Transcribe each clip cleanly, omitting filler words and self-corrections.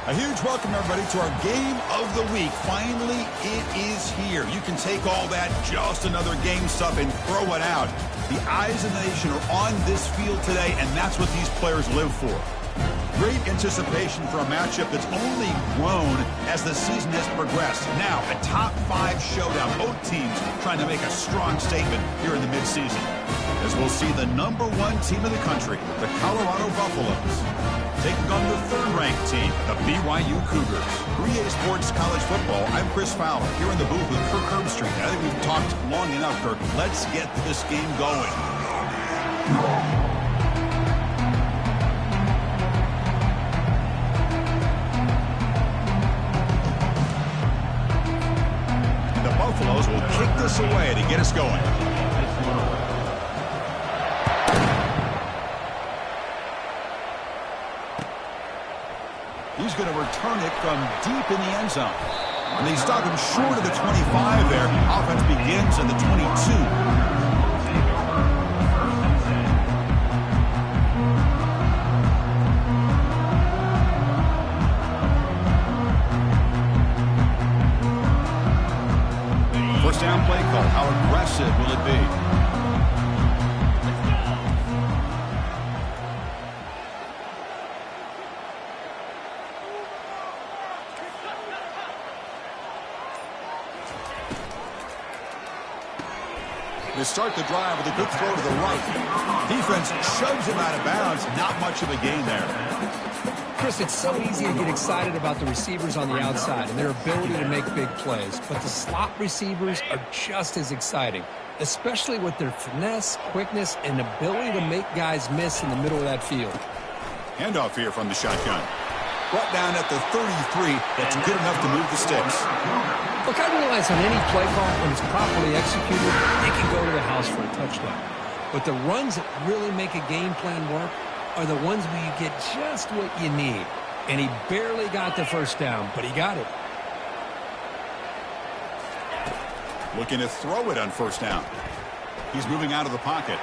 A huge welcome, everybody, to our game of the week. Finally, it is here. You can take all that just another game stuff and throw it out. The eyes of the nation are on this field today, and that's what these players live for. Great anticipation for a matchup that's only grown as the season has progressed. Now, a top-5 showdown. Both teams trying to make a strong statement here in the midseason. As we'll see the #1 team in the country, the Colorado Buffaloes, taking on the third-ranked team, the BYU Cougars. 3A Sports College Football, I'm Chris Fowler, here in the booth with Kirk Herbstreit. I think we've talked long enough, Kirk. Let's get this game going. And the Buffaloes will kick this away to get us going. He's going to return it from deep in the end zone. And they stop him short of the 25 there. Offense begins at the 22. First down play call. How aggressive will it be? To start the drive with a good throw to the right. Defense shoves him out of bounds. Not much of a gain there. Chris, it's so easy to get excited about the receivers on the outside and their ability to make big plays, but the slot receivers are just as exciting, especially with their finesse, quickness, and ability to make guys miss in the middle of that field. Handoff here from the shotgun. Brought down at the 33. That's good enough to move the sticks. Look, I realize on any play call, when it's properly executed, they can go to the house for a touchdown. But the runs that really make a game plan work are the ones where you get just what you need. And he barely got the first down, but he got it. Looking to throw it on first down. He's moving out of the pocket.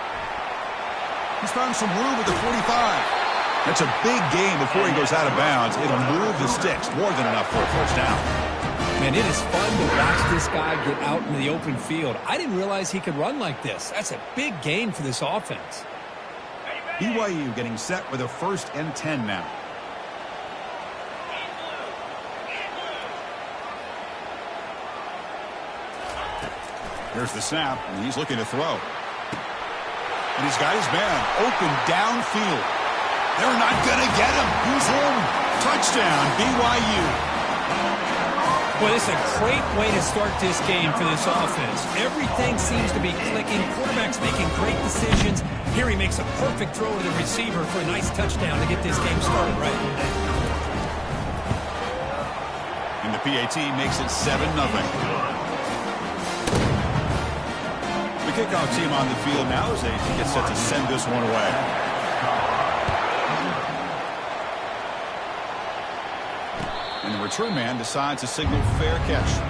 He's found some room at the 45. That's a big gain before he goes out of bounds. It'll move the sticks. More than enough for a first down. Man, it is fun to watch this guy get out in the open field. I didn't realize he could run like this. That's a big gain for this offense. BYU getting set with a 1st and 10 now. Here's the snap, and he's looking to throw. And he's got his man open downfield. They're not going to get him. He's in. Touchdown, BYU. Well, this is a great way to start this game for this offense. Everything seems to be clicking. Quarterback's making great decisions. Here he makes a perfect throw to the receiver for a nice touchdown to get this game started right. And the PAT makes it 7-0. The kickoff team on the field now as they get set to send this one away. And the return man decides to signal fair catch.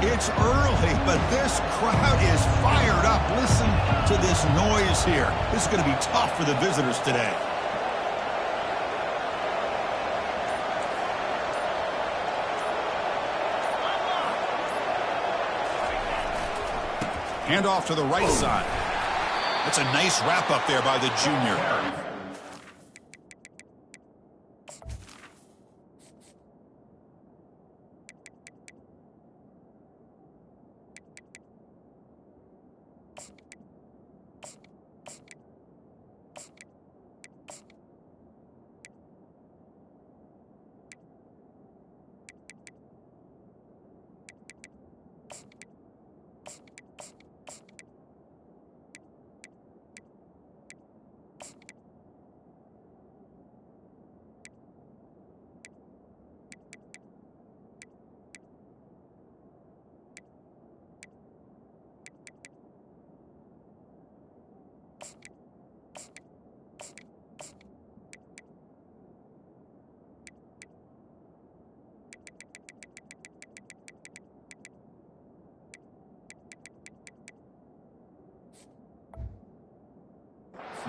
It's early, but this crowd is fired up. Listen to this noise here. This is going to be tough for the visitors today. Handoff to the right side. That's a nice wrap up there by the junior.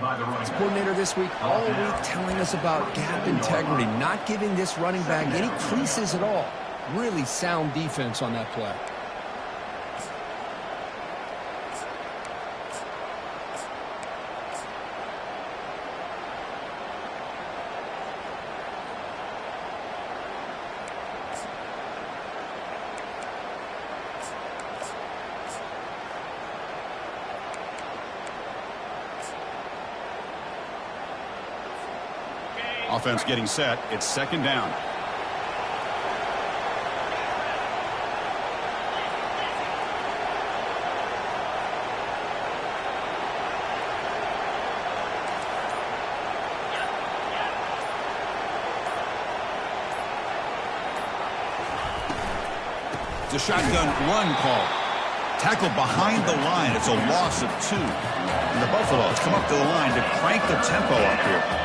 This coordinator this week, all week telling us about gap integrity, not giving this running back any creases at all. Really sound defense on that play. Offense getting set. It's second down. It's a shotgun run call. Tackled behind the line. It's a loss of 2. And the Buffaloes come up to the line to crank the tempo up here.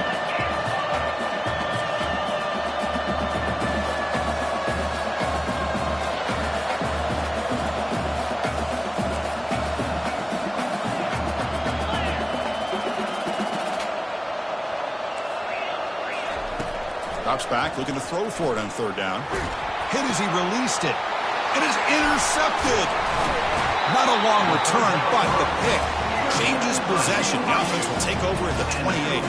Drops back, looking to throw for it on third down. Hit as he released it. It is intercepted. Not a long return, but the pick changes possession. The offense will take over at the 28.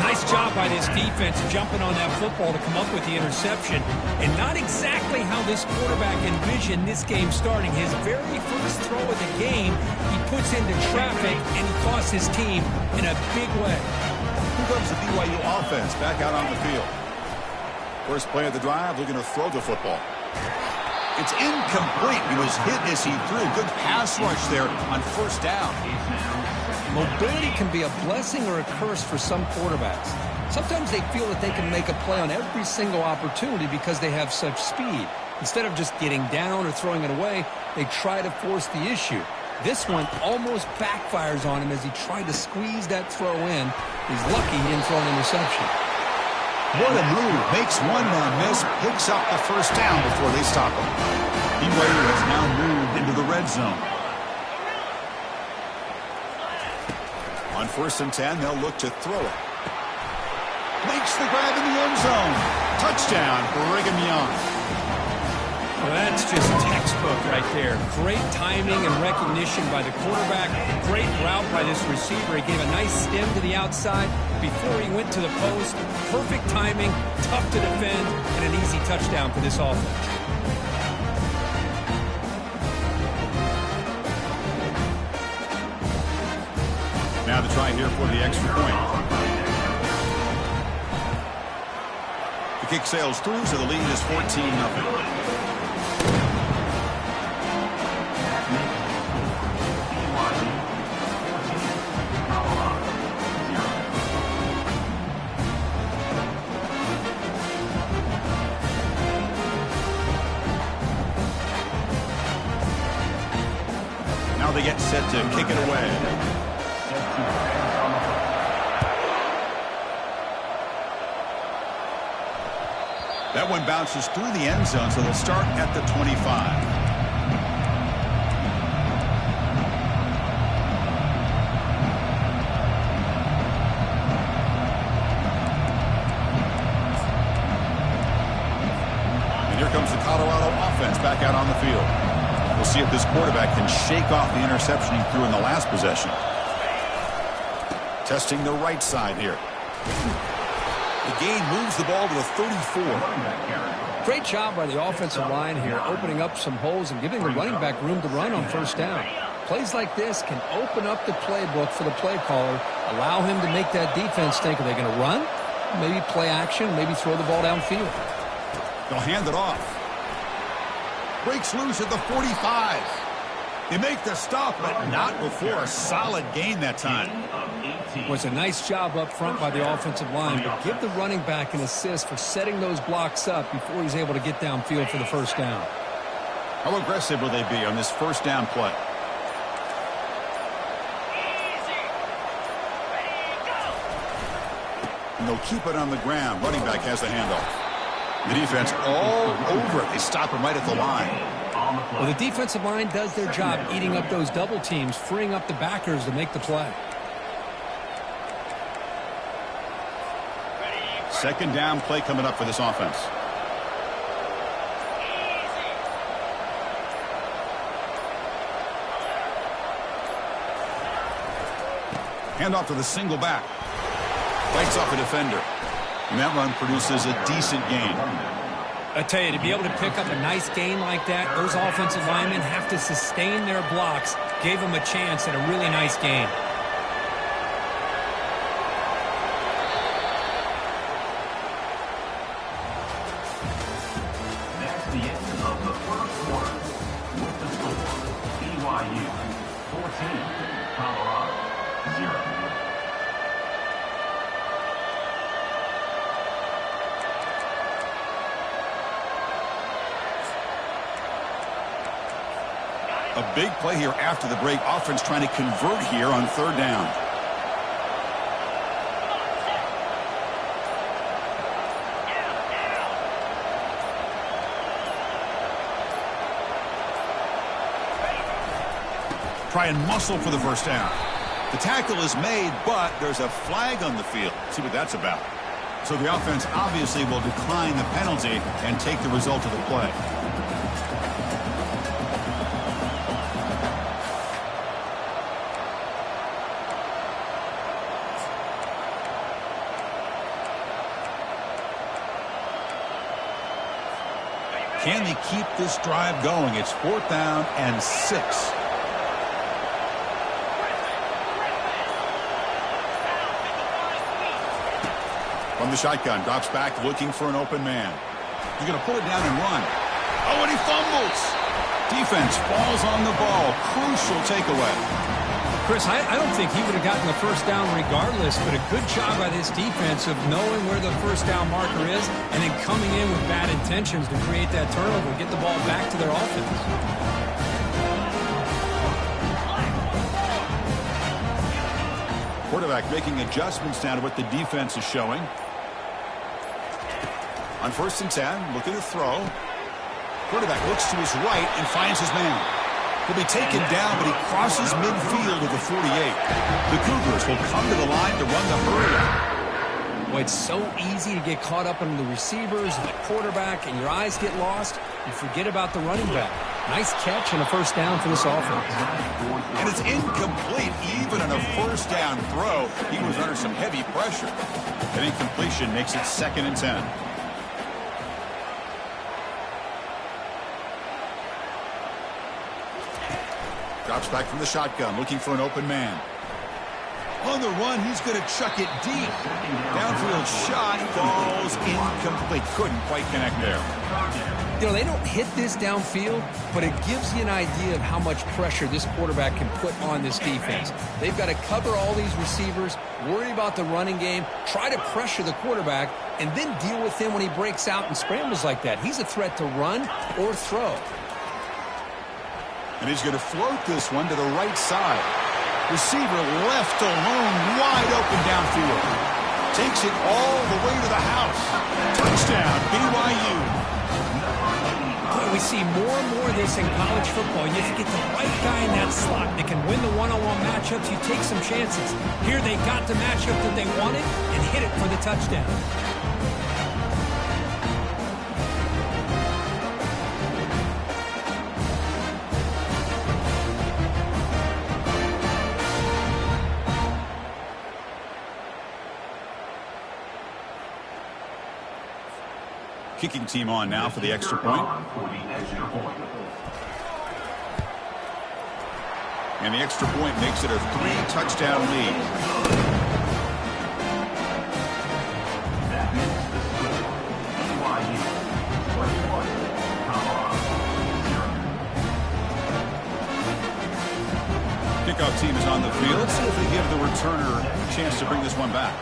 Nice job by this defense jumping on that football to come up with the interception. And not exactly how this quarterback envisioned this game starting. His very first throw of the game, he puts into traffic, and he costs his team in a big way. Here comes the BYU offense back out on the field. First play of the drive, looking to throw the football. It's incomplete. He was hit as he threw. Good pass rush there on first down. Mobility can be a blessing or a curse for some quarterbacks. Sometimes they feel that they can make a play on every single opportunity because they have such speed. Instead of just getting down or throwing it away, they try to force the issue. This one almost backfires on him as he tried to squeeze that throw in. He's lucky he didn't throw an interception. What a move. Makes one man miss, picks up the first down before they stop him. BYU has now moved into the red zone. On 1st and 10, they'll look to throw it. Makes the grab in the end zone. Touchdown, Brigham Young. Well, that's just textbook right there. Great timing and recognition by the quarterback. Great route by this receiver. He gave a nice stem to the outside before he went to the post. Perfect timing, tough to defend, and an easy touchdown for this offense. Now the try here for the extra point. The kick sails through, so the lead is 14-0. They get set to kick it away. That one bounces through the end zone, so they'll start at the 25. And here comes the Colorado offense back out on the field. We'll see if this quarterback can shake off the interception he threw in the last possession. Testing the right side here. The gain moves the ball to the 34. Great job by the offensive line here, opening up some holes and giving the running back room to run on first down. Plays like this can open up the playbook for the play caller, allow him to make that defense think, are they going to run? Maybe play action, maybe throw the ball downfield. They'll hand it off. Breaks loose at the 45. They make the stop, but not before a solid gain that time. Was a nice job up front by the offensive line, but give the running back an assist for setting those blocks up before he's able to get downfield for the first down. How aggressive will they be on this first down play? And they'll keep it on the ground. Running back has the handoff. The defense all over it. They stop him right at the line. Well, the defensive line does their job eating up those double teams, freeing up the backers to make the play. Second down play coming up for this offense. Hand off to the single back. Fights off a defender. And that run produces a decent gain. I tell you, to be able to pick up a nice gain like that, those offensive linemen have to sustain their blocks. Gave them a chance at a really nice gain. That's the end of the first quarter. With the score, BYU 14, Colorado 0. A big play here after the break. Offense trying to convert here on third down. Try and muscle for the first down. The tackle is made, but there's a flag on the field. See what that's about. So the offense obviously will decline the penalty and take the result of the play. Can they keep this drive going? It's 4th down and 6. From the shotgun, drops back looking for an open man. He's going to pull it down and run. Oh, and he fumbles. Defense falls on the ball. Crucial takeaway. Chris, I don't think he would have gotten the first down regardless, but a good job by this defense of knowing where the first down marker is and then coming in with bad intentions to create that turnover, get the ball back to their offense. Quarterback making adjustments now to what the defense is showing. On 1st and 10, looking to throw. Quarterback looks to his right and finds his man. He'll be taken down, but he crosses midfield at the 48. The Cougars will come to the line to run the hurry out. Boy, it's so easy to get caught up in the receivers and the quarterback, and your eyes get lost. You forget about the running back. Nice catch and a first down for this offense. And it's incomplete, even on a first down throw. He was under some heavy pressure. An incompletion makes it 2nd and 10. Drops back from the shotgun, looking for an open man. On the run, he's going to chuck it deep. Downfield shot falls incomplete. Couldn't quite connect there. You know, they don't hit this downfield, but it gives you an idea of how much pressure this quarterback can put on this defense. They've got to cover all these receivers, worry about the running game, try to pressure the quarterback, and then deal with him when he breaks out and scrambles like that. He's a threat to run or throw. And he's going to float this one to the right side. Receiver left alone, wide open downfield. Takes it all the way to the house. Touchdown, BYU. Boy, we see more and more of this in college football. You get the right guy in that slot that can win the one-on-one matchups. You take some chances. Here they got the matchup that they wanted and hit it for the touchdown. Kicking team on now for the extra point. And the extra point makes it a 3-touchdown lead. Kickoff team is on the field. Let's see if we give the returner a chance to bring this one back.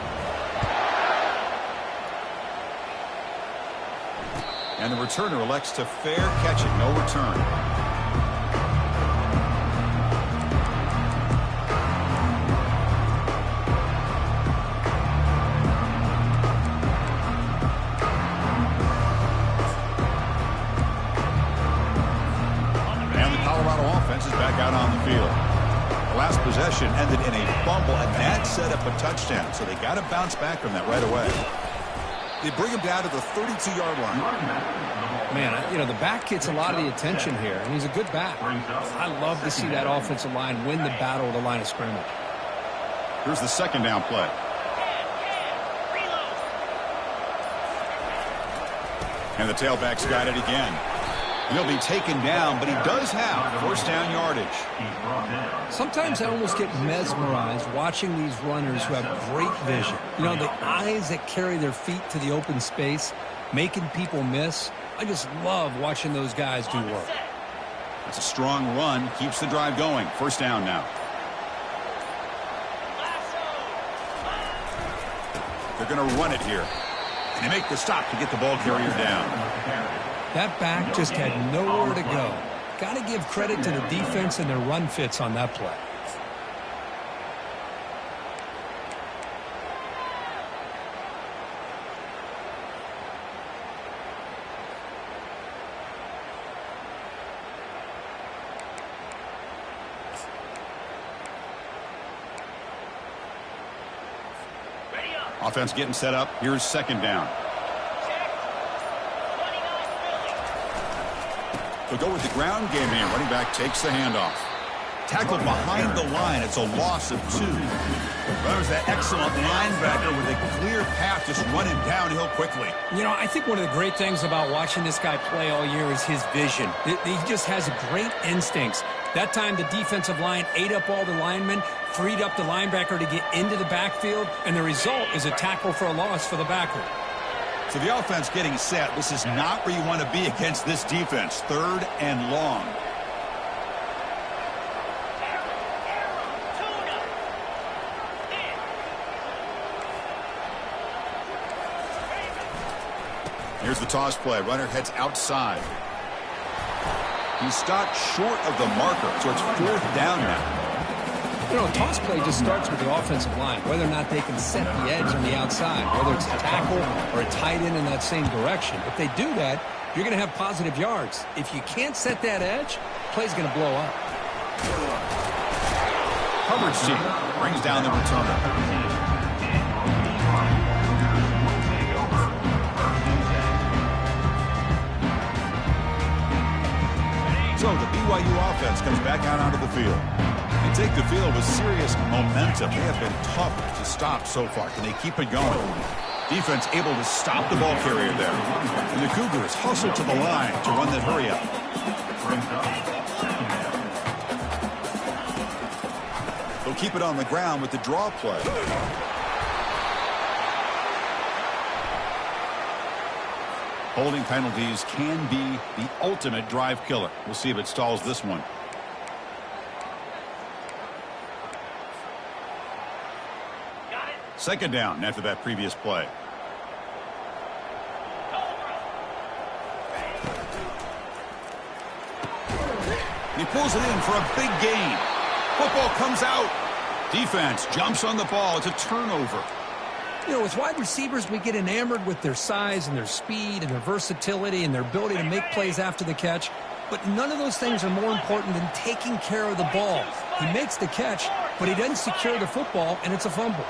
And the returner elects to fair catch it. No return. And the Colorado offense is back out on the field. The last possession ended in a fumble, and that set up a touchdown. So they got to bounce back from that right away. They bring him down to the 32-yard line. Man, you know, the back gets a lot of the attention here, and he's a good back. I love to see that offensive line win the battle at the line of scrimmage. Here's the second down play. And the tailback's got it again. And he'll be taken down, but he does have first down yardage. Sometimes I almost get mesmerized watching these runners who have great vision. You know, the eyes that carry their feet to the open space, making people miss. I just love watching those guys do work. It's a strong run, keeps the drive going. First down now. They're going to run it here. And they make the stop to get the ball carrier down. That back just had nowhere to go. Got to give credit to the defense and their run fits on that play. Offense getting set up. Here's second down. They'll go with the ground game here. Running back takes the handoff. Tackled behind the line. It's a loss of 2. There's that excellent linebacker with a clear path, just running downhill quickly. You know, I think one of the great things about watching this guy play all year is his vision. He just has great instincts. That time the defensive line ate up all the linemen, freed up the linebacker to get into the backfield, and the result is a tackle for a loss for the backer. So the offense getting set. This is not where you want to be against this defense. Third and long. Here's the toss play. Runner heads outside. He's stopped short of the marker, so it's fourth down now. You know, a toss play just starts with the offensive line, whether or not they can set the edge on the outside, whether it's a tackle or a tight end in that same direction. If they do that, you're going to have positive yards. If you can't set that edge, play's going to blow up. Coverage team brings down the returner. So the BYU offense comes back out onto the field. They take the field with serious momentum. They have been tough to stop so far. Can they keep it going? Defense able to stop the ball carrier there. And the Cougars hustle to the line to run that hurry up. They'll keep it on the ground with the draw play. Holding penalties can be the ultimate drive killer. We'll see if it stalls this one. Second down after that previous play. He pulls it in for a big gain. Football comes out. Defense jumps on the ball. It's a turnover. You know, with wide receivers, we get enamored with their size and their speed and their versatility and their ability to make plays after the catch. But none of those things are more important than taking care of the ball. He makes the catch, but he doesn't secure the football, and it's a fumble.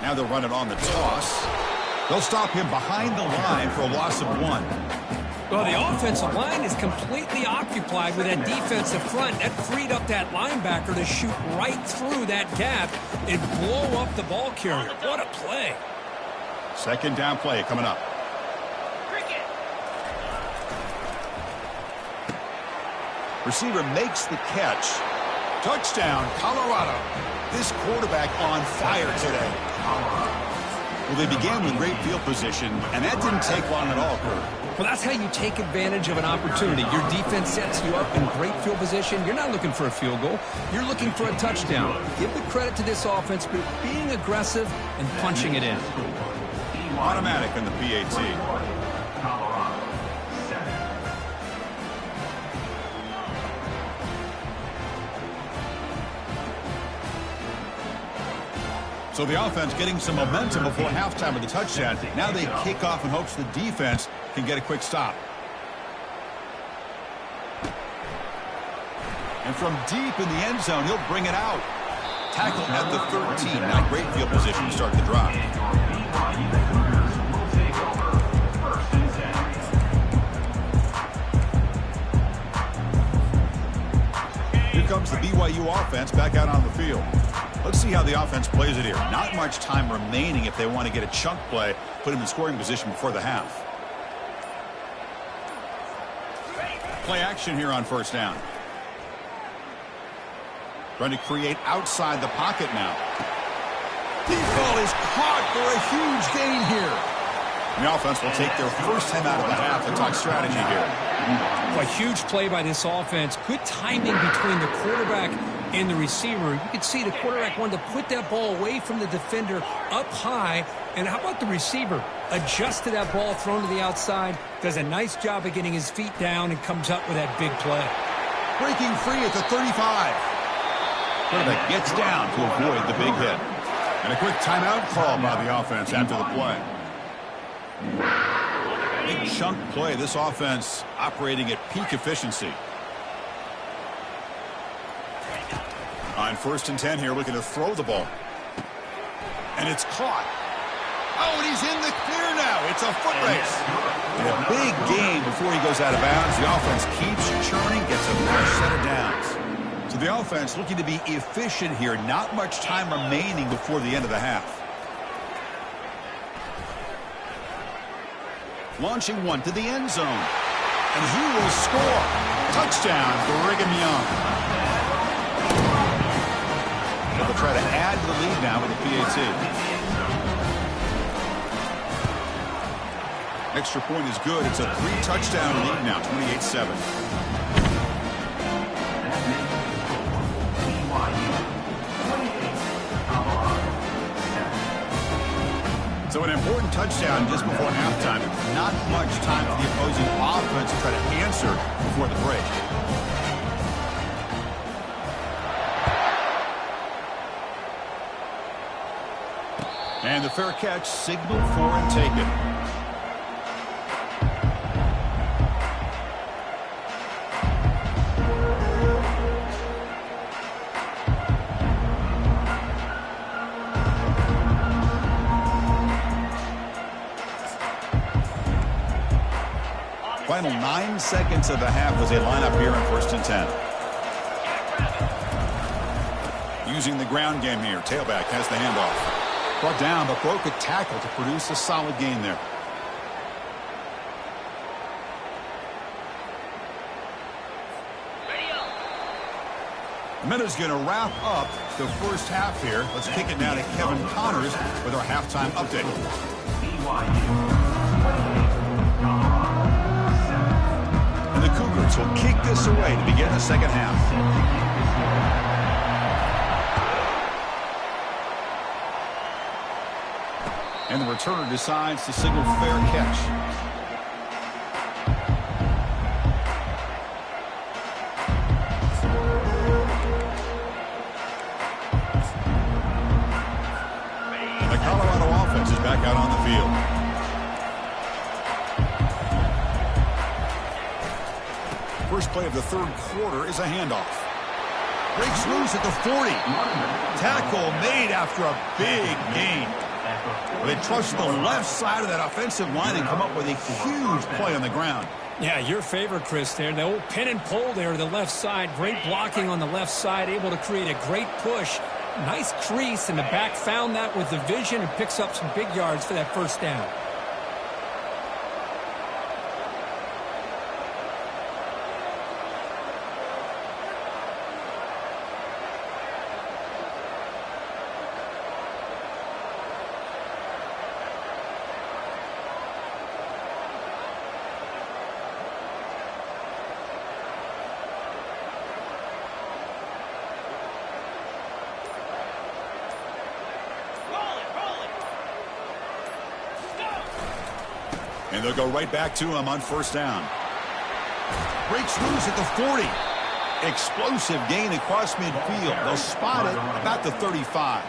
Now they'll run it on the toss. They'll stop him behind the line for a loss of 1. Well, the offensive line is completely occupied with that defensive front. That freed up that linebacker to shoot right through that gap and blow up the ball carrier. What a play. Second down play coming up. Receiver makes the catch. Touchdown, Colorado. This quarterback on fire today. Well, they began with great field position, and that didn't take long at all, Kurt. Well, that's how you take advantage of an opportunity. Your defense sets you up in great field position. You're not looking for a field goal. You're looking for a touchdown. Give the credit to this offense for being aggressive and punching it in. Automatic in the PAT. So the offense getting some momentum before halftime with the touchdown. Now they kick off in hopes the defense can get a quick stop. And from deep in the end zone, he'll bring it out. Tackle at the 13. Not great field position to start the drive. Here comes the BYU offense back out on the field. Let's see how the offense plays it here. Not much time remaining if they want to get a chunk play, put him in scoring position before the half. Play action here on first down. Trying to create outside the pocket now. Deep ball is caught for a huge gain here. The offense will take their first time out of the half to talk strategy here. A huge play by this offense. Good timing between the quarterback and the receiver. You can see the quarterback wanted to put that ball away from the defender up high. And how about the receiver? Adjusted that ball thrown to the outside. Does a nice job of getting his feet down and comes up with that big play. Breaking free at the 35. Quarterback gets down to avoid the big hit. And a quick timeout call by the offense after the play. Big chunk play. This offense operating at peak efficiency. On 1st and 10 here, looking to throw the ball. And it's caught. Oh, and he's in the clear now. It's a foot race. And a big gain before he goes out of bounds. The offense keeps churning, gets a fresh set of downs. So the offense looking to be efficient here. Not much time remaining before the end of the half. Launching one to the end zone. And he will score. Touchdown, Brigham Young. They'll try to add to the lead now with a PAT. Extra point is good. It's a 3-touchdown lead now, 28-7. So an important touchdown just before halftime. Not much time for the opposing offense to try to answer before the break. And the fair catch signaled for and taken. Final 9 seconds of the half as they line up here on 1st and 10. Using the ground game here. Tailback has the handoff. Brought down, but broke a tackle to produce a solid gain there. The minute's going to wrap up the first half here. Let's kick it now to Kevin Connors with our halftime update. And the Cougars will kick this away to begin the second half. And the returner decides to signal fair catch. The Colorado offense is back out on the field. First play of the third quarter is a handoff. Breaks loose at the 40. Tackle made after a big gain. They trust the left side of that offensive line and come up with a huge play on the ground. Yeah, your favorite, Chris, there. The old pin and pull there, the left side. Great blocking on the left side, able to create a great push. Nice crease, and the back found that with the vision and picks up some big yards for that first down. And they'll go right back to him on first down. Breaks loose at the 40. Explosive gain across midfield. They'll spot it about the 35.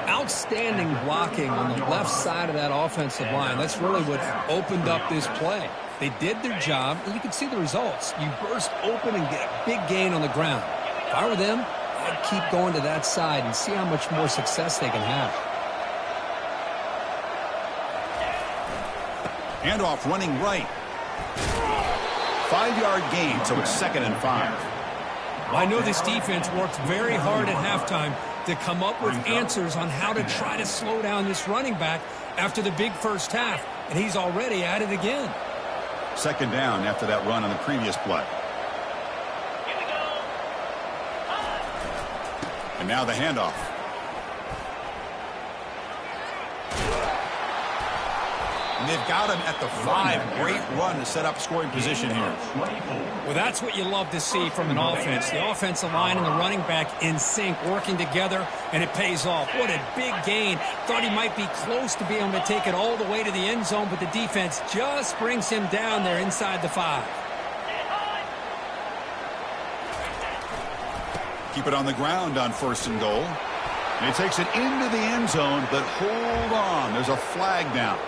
Outstanding blocking on the left side of that offensive line. That's really what opened up this play. They did their job, and you can see the results. You burst open and get a big gain on the ground. If I were them, I'd keep going to that side and see how much more success they can have. Handoff running right. 5-yard gain, so it's 2nd and 5. I know this defense worked very hard at halftime to come up with answers on how to try to slow down this running back after the big first half, and he's already at it again. 2nd down after that run on the previous play. And now the handoff. And they've got him at the 5. Great run to set up scoring position here. Well, that's what you love to see from an offense. The offensive line and the running back in sync, working together, and it pays off. What a big gain. Thought he might be close to being able to take it all the way to the end zone, but the defense just brings him down there inside the 5. Keep it on the ground on 1st and goal. And he takes it into the end zone, but hold on. There's a flag down.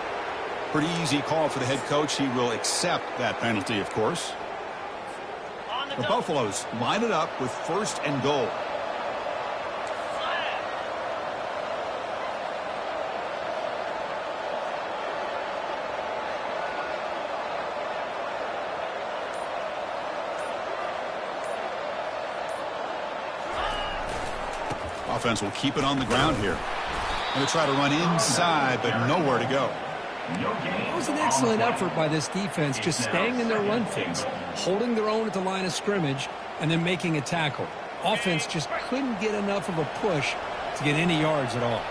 Pretty easy call for the head coach. He will accept that penalty, of course. The Buffaloes line it up with 1st and goal. Offense will keep it on the ground here. Going to try to run inside, but nowhere to go. It was an excellent effort by this defense, just staying in their run fits, holding their own at the line of scrimmage, and then making a tackle. Offense just couldn't get enough of a push to get any yards at all.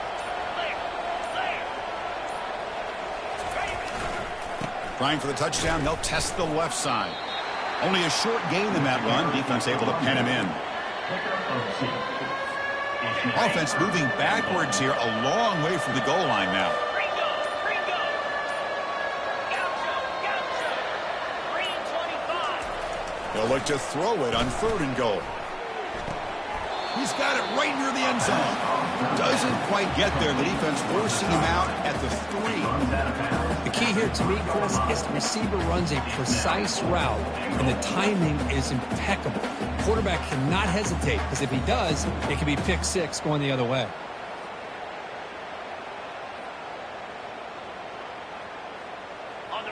Trying for the touchdown, they'll test the left side. Only a short gain in that run. Defense able to pen him in. Offense moving backwards here, a long way from the goal line now. They'll look to throw it on 3rd and goal. He's got it right near the end zone. Doesn't quite get there. The defense forcing him out at the 3. The key here to me, Chris, is the receiver runs a precise route, and the timing is impeccable. Quarterback cannot hesitate, because if he does, it could be pick 6 going the other way.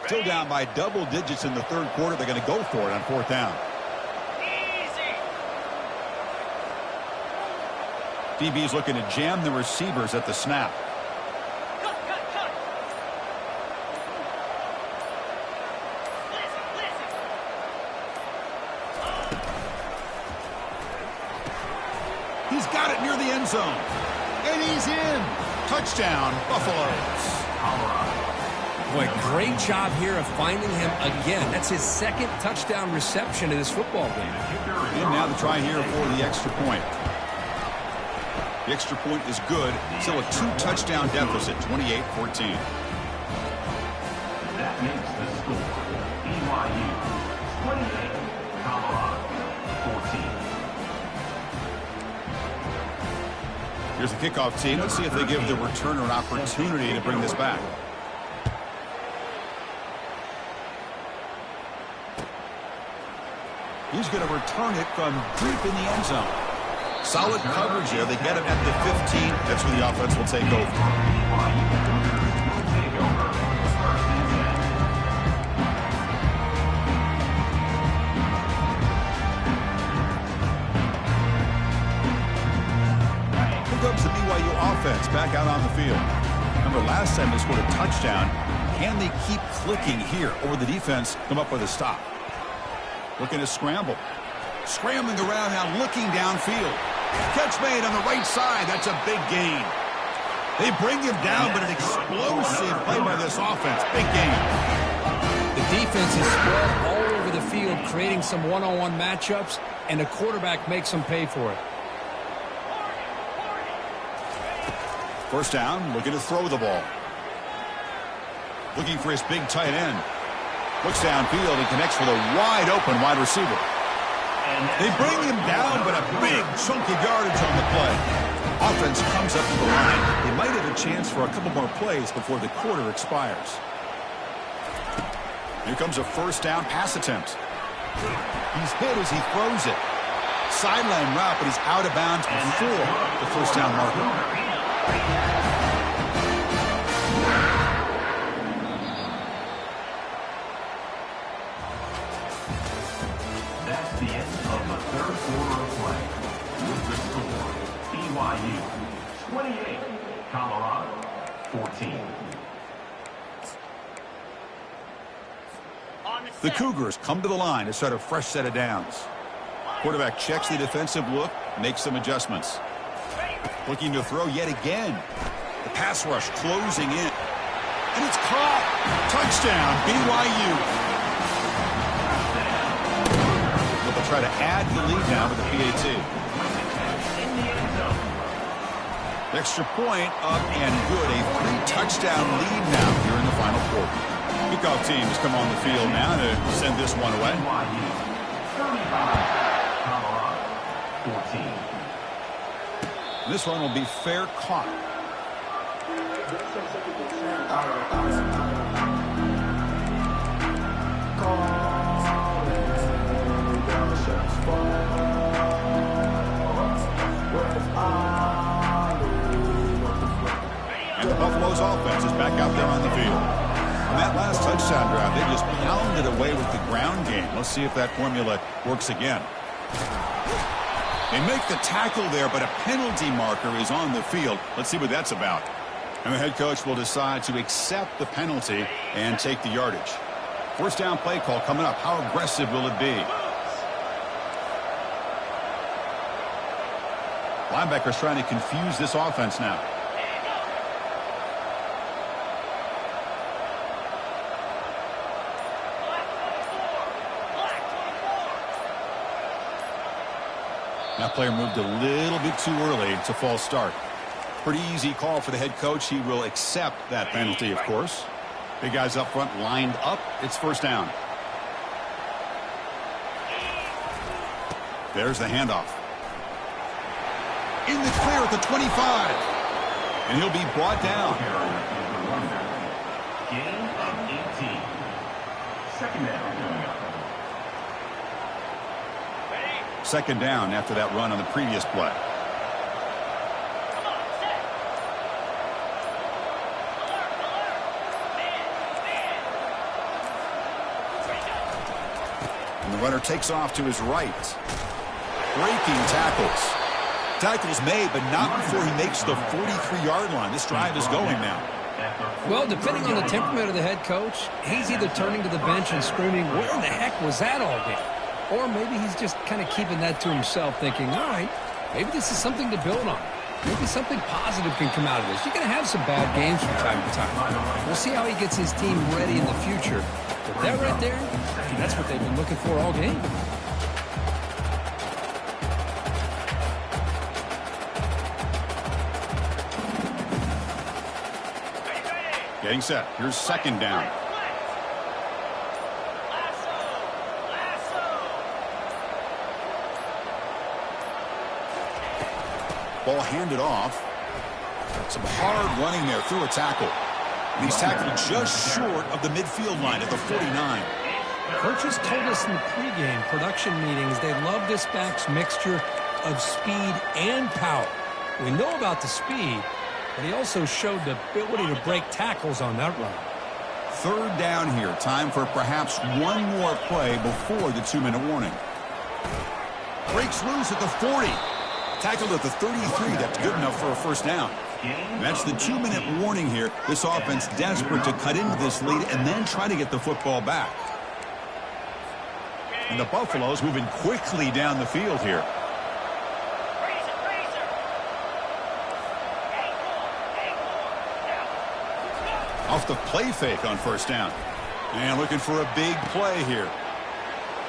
Still down by double digits in the 3rd quarter. They're going to go for it on 4th down. DB's looking to jam the receivers at the snap. He's got it near the end zone. And he's in. Touchdown, Buffaloes. Boy, great job here of finding him again. That's his 2nd touchdown reception in this football game. And now the try here for the extra point. The extra point is good. Still a 2-touchdown deficit, 28-14. That makes the score BYU 28, Colorado 14. Here's the kickoff team. Let's see if they give the returner an opportunity to bring this back. He's going to return it from deep in the end zone. Solid coverage here. They get him at the 15. That's where the offense will take over. Here comes the BYU offense back out on the field. Remember, last time they scored a touchdown. Can they keep clicking here, or will the defense come up with a stop? Looking to scramble. Scrambling around now, looking downfield. Catch made on the right side. That's a big gain. They bring him down, but an explosive play by this offense. Big gain. The defense is spread all over the field, creating some one-on-one matchups, and the quarterback makes them pay for it. 1st down, looking to throw the ball. Looking for his big tight end. Looks downfield and connects with a wide-open wide receiver. They bring him down, but a big chunk of yardage on the play. Offense comes up to the line. They might have a chance for a couple more plays before the quarter expires. Here comes a 1st down pass attempt. He's hit as he throws it. sideline route, but he's out of bounds before the first down marker. That's the end of the third quarter of play. With the score, BYU 28, Colorado 14. The Cougars come to the line to start a fresh set of downs. Quarterback checks the defensive look, makes some adjustments. Looking to throw yet again. The pass rush closing in. And it's caught. Touchdown, BYU. They'll try to add the lead now with the PAT. Extra point up and good. A 3-touchdown lead now here in the final quarter. Kickoff teams come on the field now to send this one away. BYU 35, Colorado 14. This one will be fair caught. And the Buffalo's offense is back out there on the field. On that last touchdown drive, they just pounded away with the ground game. Let's see if that formula works again. They make the tackle there, but a penalty marker is on the field. Let's see what that's about. And the head coach will decide to accept the penalty and take the yardage. First down play call coming up. How aggressive will it be? Linebackers trying to confuse this offense now. That player moved a little bit too early. It's a false start. Pretty easy call for the head coach. He will accept that penalty, of course. Big guys up front lined up. It's first down. There's the handoff. In the clear at the 25. And he'll be brought down. Gain of 18. Second down coming up. Second down after that run on the previous play. And the runner takes off to his right. Breaking tackles. Tackles made, but not before he makes the 43-yard line. This drive is going now. Well, depending on the temperament of the head coach, he's either turning to the bench and screaming, where in the heck was that all game? Or maybe he's just kind of keeping that to himself, thinking, all right, maybe this is something to build on. Maybe something positive can come out of this. You're going to have some bad games from time to time. We'll see how he gets his team ready in the future. But that right there, that's what they've been looking for all game. Getting set. Here's second down. Ball handed off. Some hard running there through a tackle. And he's tackled just short of the midfield line at the 49. Coaches told us in the pregame production meetings they love this back's mixture of speed and power. We know about the speed, but he also showed the ability to break tackles on that run. Third down here. Time for perhaps one more play before the 2-minute warning. Breaks loose at the 40. Tackled at the 33. That's good enough for a first down. And that's the 2-minute warning here. This offense desperate to cut into this lead and then try to get the football back. And the Buffaloes moving quickly down the field here. Off the play fake on first down. And looking for a big play here.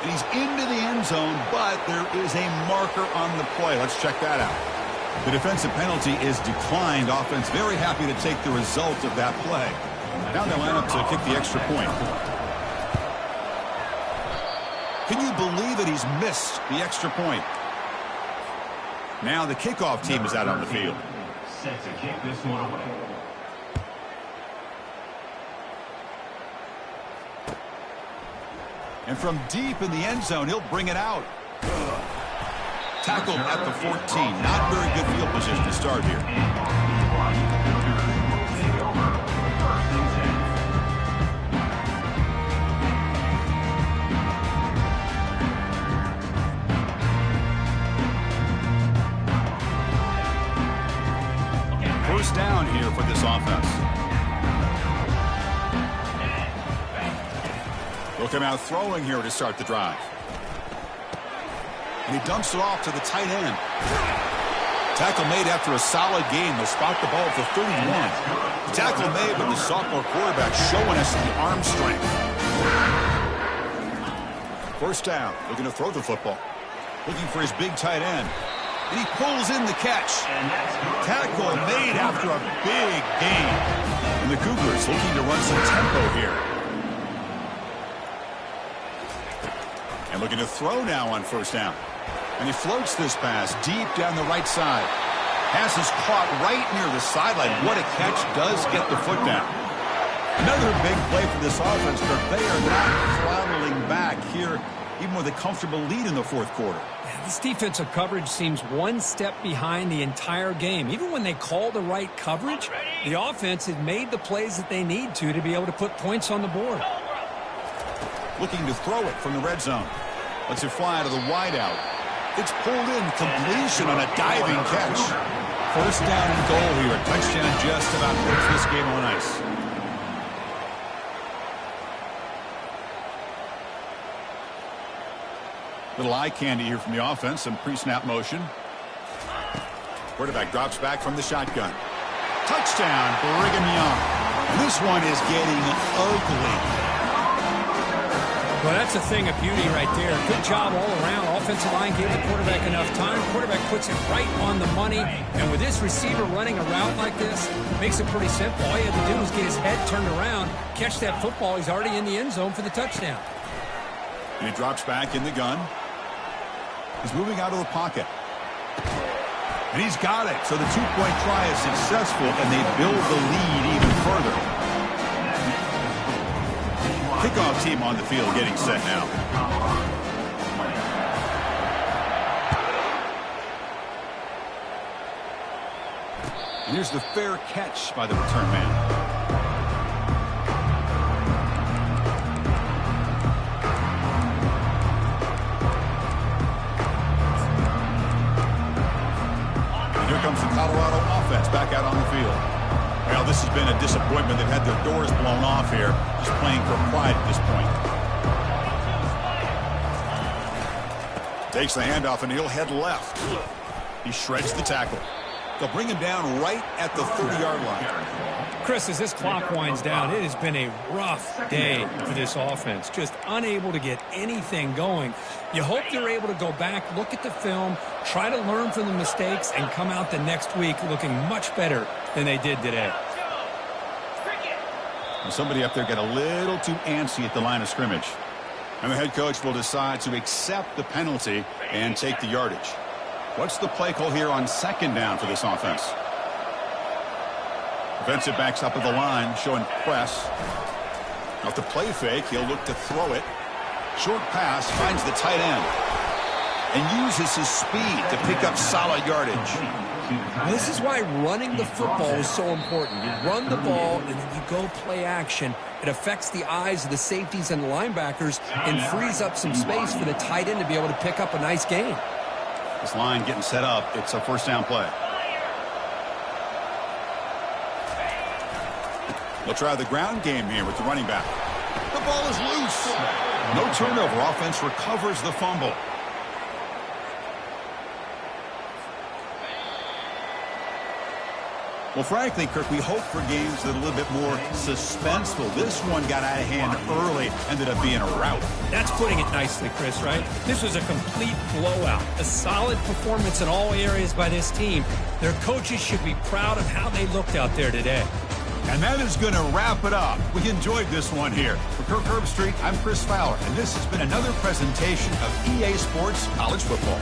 And he's into the end zone, but there is a marker on the play. Let's check that out. The defensive penalty is declined. Offense very happy to take the result of that play. Now they line up to kick the extra point. Can you believe it? He's missed the extra point. Now the kickoff team is out on the field. Set to kick this one away. And from deep in the end zone, he'll bring it out. Tackled at the 14. Not very good field position to start here. First down here for this offense. They'll come out throwing here to start the drive. And he dumps it off to the tight end. Tackle made after a solid gain. They'll spot the ball at the 31. The tackle made, but the sophomore quarterback showing us the arm strength. First down. Looking to throw the football. Looking for his big tight end. And he pulls in the catch. Tackle made after a big gain. And the Cougars looking to run some tempo here. And looking to throw now on first down. And he floats this pass deep down the right side. Pass is caught right near the sideline. What a catch. Does get the foot down. Another big play for this offense, but they are not throttling back here, even with a comfortable lead in the fourth quarter. This defensive coverage seems one step behind the entire game. Even when they call the right coverage, the offense has made the plays that they need to be able to put points on the board. Looking to throw it from the red zone. Lets it fly to the wideout. It's pulled in. Completion on a diving catch. First down and goal here. A touchdown just about puts this game on ice. Little eye candy here from the offense. Some pre-snap motion. Quarterback drops back from the shotgun. Touchdown, Brigham Young. This one is getting ugly. Well, that's a thing of beauty right there. Good job all around. Offensive line gave the quarterback enough time. Quarterback puts it right on the money. And with this receiver running a route like this, makes it pretty simple. All he had to do was get his head turned around, catch that football. He's already in the end zone for the touchdown. And he drops back in the gun. He's moving out of the pocket. And he's got it. So the two-point try is successful, and they build the lead even further. Kickoff team on the field getting set now. And here's the fair catch by the return man. And here comes the Colorado offense back out on the field. Well, this has been a disappointment. They've had their doors blown off here, just playing for pride at this point. Takes the handoff, and he'll head left. He shreds the tackle. They'll bring him down right at the 30-yard line. Chris, as this clock winds down, it has been a rough day for this offense. Just unable to get anything going. You hope they're able to go back, look at the film, try to learn from the mistakes, and come out the next week looking much better than they did today. Well, somebody up there got a little too antsy at the line of scrimmage. And the head coach will decide to accept the penalty and take the yardage. What's the play call here on second down for this offense? Defensive backs up at the line, showing press. Now, to play fake, he'll look to throw it. Short pass, finds the tight end. And uses his speed to pick up solid yardage. This is why running the football is so important. You run the ball, and then you go play action. It affects the eyes of the safeties and the linebackers and frees up some space for the tight end to be able to pick up a nice gain. This line getting set up. It's a first down play. They'll try the ground game here with the running back. The ball is loose. No turnover. Offense recovers the fumble. Well, frankly, Kirk, we hope for games that are a little bit more suspenseful. This one got out of hand early, ended up being a rout. That's putting it nicely, Chris, right? This was a complete blowout. A solid performance in all areas by this team. Their coaches should be proud of how they looked out there today. And that is going to wrap it up. We enjoyed this one here. For Kirk Herbstreit, I'm Chris Fowler, and this has been another presentation of EA Sports College Football.